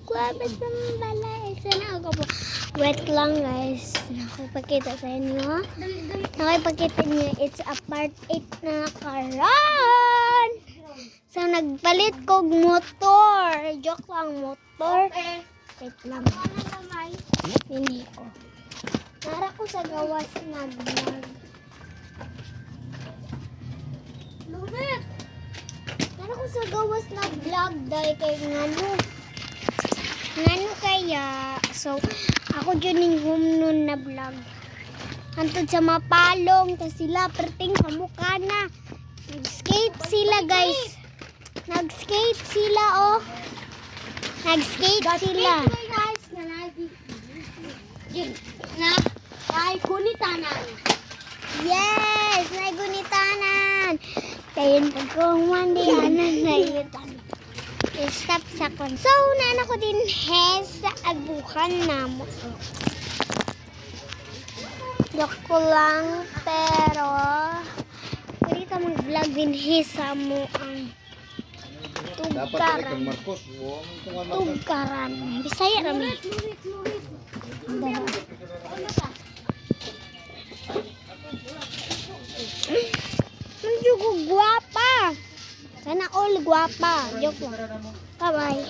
Guwabas naman balay. Sana ako po. Wait lang guys. Nakipagkita sa inyo. Nakipagkita niyo. It's a part 8 na karon. So nagpalit kog motor. Joke lang motor. Wait lang. Hindi ko. Nara ko sa gawas nag-vlog. Lunit! Nara ko sa gawas nag-vlog dahil kay ngano. Ngano kaya? So, ako dyan yung humnon na vlog. Hantod sa mapalong, tas sila perting sa mukha na. Nag-skate sila guys. Nag-skate sila oh. Nag-skate sila. Na ay kunitanan. Yes! Naigunitanan! Kayon pagkong mandianan na yutan. Stop sa kon. So, nana ko din sa abukan na mo. Joke ko lang, pero pwede ka mag-vlog din sa mo ang tugkaran. Tugkaran. Bisaya rami. Medyo ko guwapa. Sana all guwapa. Joke lang. Bye-bye.